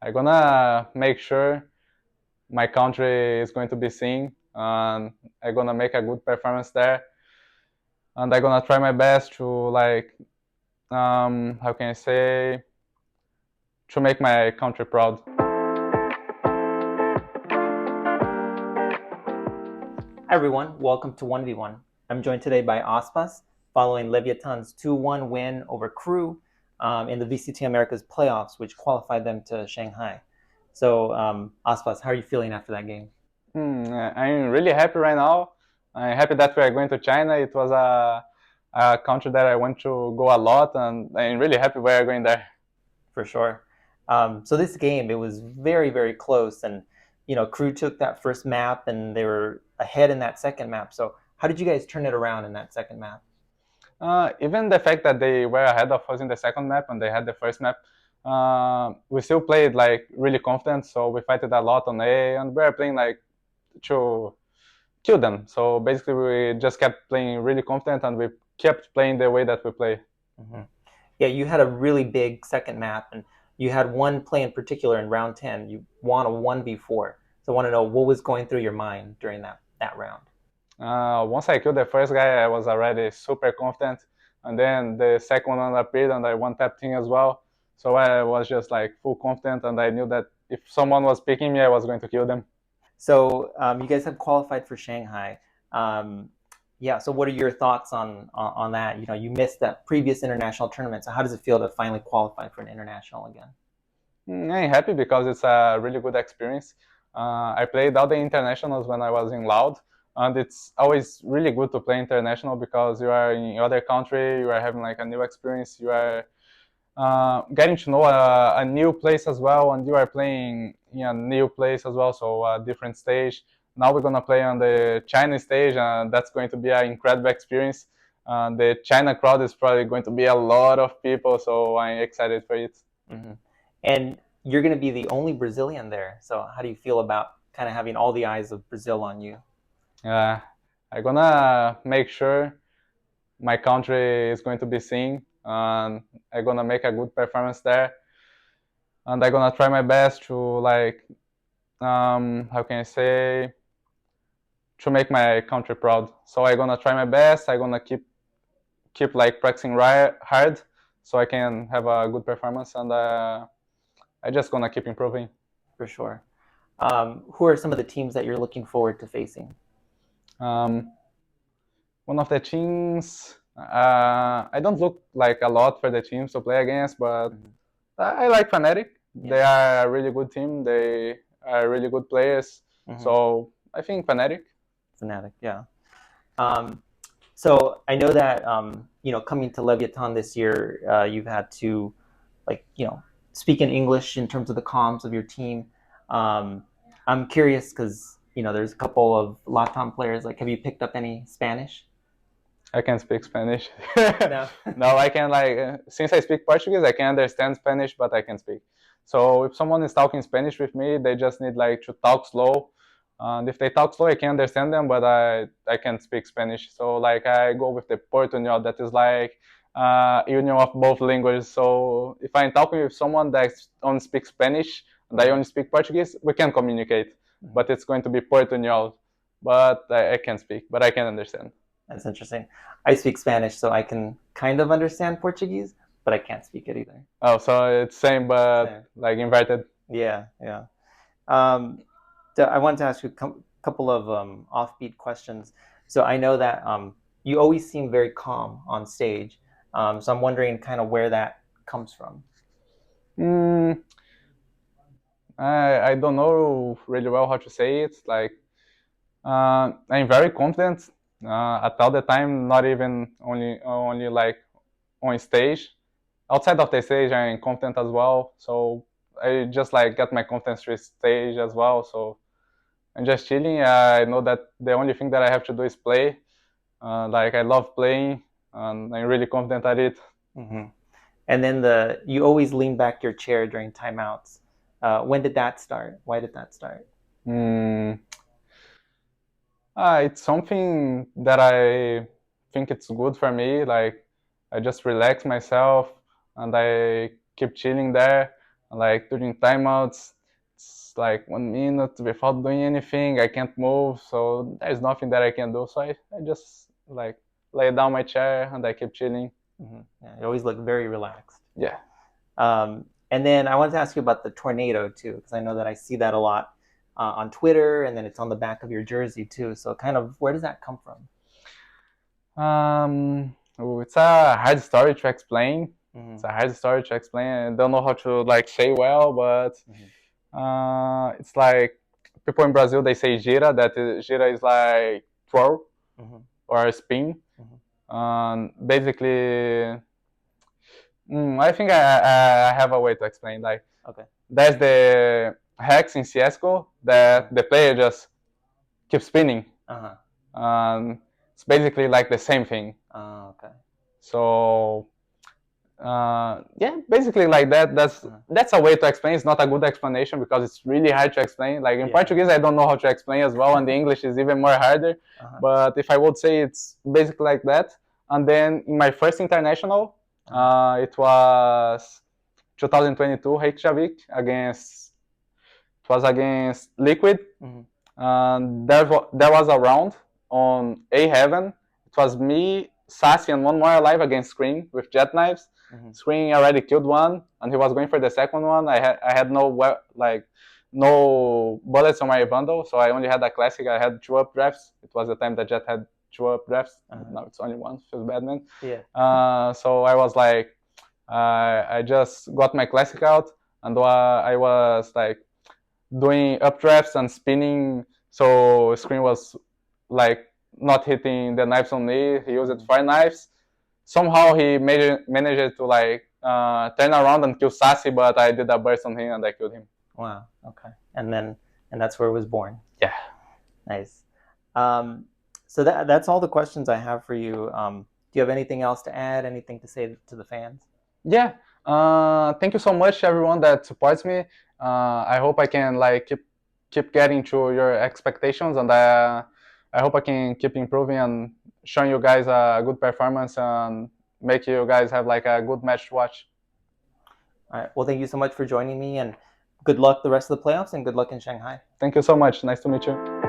I'm gonna make sure my country is going to be seen, and I'm gonna make a good performance there, and I'm gonna try my best to how can I say, to make my country proud. Hi everyone, welcome to 1v1. I'm joined today by Aspas, following Leviathan's 2-1 win over Crew in the VCT Americas playoffs, which qualified them to Shanghai. So, Aspas, how are you feeling after that game? I'm really happy right now. I'm happy that we are going to China. It was a country that I want to go a lot, and I'm really happy we are going there. For sure. So this game, it was very, very close, and Crew took that first map, and they were ahead in that second map. So, how did you guys turn it around in that second map? Even the fact that they were ahead of us in the second map and they had the first map, we still played like really confident. So we fighted a lot on A, and we were playing like to kill them. So basically, we just kept playing really confident, and we kept playing the way that we play. Mm-hmm. Yeah, you had a really big second map, and you had one play in particular in round 10. You won a 1v4. So I want to know what was going through your mind during that round. Once I killed the first guy, I was already super confident, and then the second one appeared, and I one tapped him as well. So I was just like full confident, and I knew that if someone was picking me, I was going to kill them. So you guys have qualified for Shanghai. Um, yeah. So what are your thoughts on that? You missed that previous international tournament. So how does it feel to finally qualify for an international again? I'm happy because it's a really good experience. I played all the internationals when I was in Loud, and it's always really good to play international because you are in other country, you are having like a new experience, you are getting to know a new place as well, and you are playing in a new place as well, so a different stage. Now we're gonna play on the China stage, and that's going to be an incredible experience. The China crowd is probably going to be a lot of people, so I'm excited for it. Mm-hmm. And you're going to be the only Brazilian there. So how do you feel about kind of having all the eyes of Brazil on you? Uh, I'm gonna make sure my country is going to be seen, and I'm gonna make a good performance there, and I'm gonna try my best to how can I say, to make my country proud. So I'm gonna try my best. I'm gonna keep like practicing hard, so I can have a good performance, and I just gonna keep improving. For sure. Who are some of the teams that you're looking forward to facing? Um, One of the teams, I don't look like a lot for the teams to play against, but Mm-hmm. I like Fnatic. They Yeah. are a really good team. They are really good players. Mm-hmm. So I think Fnatic. Fnatic, yeah. Um, so I know that coming to Leviathan this year, you've had to speak in English in terms of the comms of your team. Um, I'm curious because there's a couple of Latam players. Like, have you picked up any Spanish? I can speak Spanish. No. No, I can since I speak Portuguese, I can understand Spanish, but I can speak. So if someone is talking Spanish with me, they just need like to talk slow. And if they talk slow, I can understand them, but I can speak Spanish. So like I go with the Portuñol, that is like union of both languages. So if I'm talking with someone that only speaks Spanish and I only speak Portuguese, we can communicate. Mhm. But it's going to be Portuñol. But I can speak, but I can understand. That's interesting. I speak Spanish, so I can kind of understand Portuguese, but I can't speak it either. Oh, so it's same but So, like inverted. yeah, yeah. Um, so I wanted to ask you a couple of offbeat questions. So I know that you always seem very calm on stage. So I'm wondering kind of where that comes from. Mm, I don't know really well how to say it. Like I'm very confident at all the time. Not even only like on stage. Outside of the stage, I'm confident as well. So I just like get my confidence through stage as well. So I'm just chilling. I know that the only thing that I have to do is play. Like I love playing, and I'm really confident at it. Hmm. And then you always lean back your chair during timeouts. When did that start? Why did that start? Mm, it's something that I think it's good for me. Like I just relax myself and I keep chilling there. Like during timeouts, it's like 1 minute without doing anything. I can't move, so there's nothing that I can do. So I just like lay down my chair and I keep chilling. Yeah, you always look very relaxed. Yeah. And then I wanted to ask you about the tornado too, because I know that I see that a lot on Twitter, and then it's on the back of your jersey too. So kind of where does that come from? It's a hard story to explain. Mm-hmm. It's a hard story to explain. I don't know how to like say well, but it's like people in Brazil they say gira. Gira is like twirl or spin. Basically, I think I have a way to explain. Like, there's the hacks in CS:GO that the player just keeps spinning. It's basically like the same thing. So yeah, basically like that. That's a way to explain. It's not a good explanation because it's really hard to explain. Like in Portuguese, I don't know how to explain as well, and the English is even more harder. But if I would say it's basically like that. And then in my first international, it was 2022 Reykjavik against Liquid. And there was a round on A Heaven. It was me, Sassy, and one more alive against Scream with jet knives. Scream already killed one, and he was going for the second one. I had no bullets on my bundle, so I only had a classic. I had 2 updrafts. It was the time that Jet had 2 updrafts. Now it's only 1. Feels bad, man. So I was like, I just got my classic out, and I was like doing updrafts and spinning. So Scream was like not hitting the knives on me. He used 4 knives. Somehow he managed to like turn around and kill Sassy, but I did a burst on him and I killed him. Wow. Okay. And that's where it was born. Yeah. Nice. So that's all the questions I have for you. Do you have anything else to add? Anything to say to the fans? Yeah. Thank you so much, everyone that supports me. I hope I can like keep getting to your expectations, and I hope I can keep improving and showing you guys a good performance and make you guys have like a good match to watch. All right. Well, thank you so much for joining me, and good luck the rest of the playoffs, and good luck in Shanghai. Thank you so much. Nice to meet you.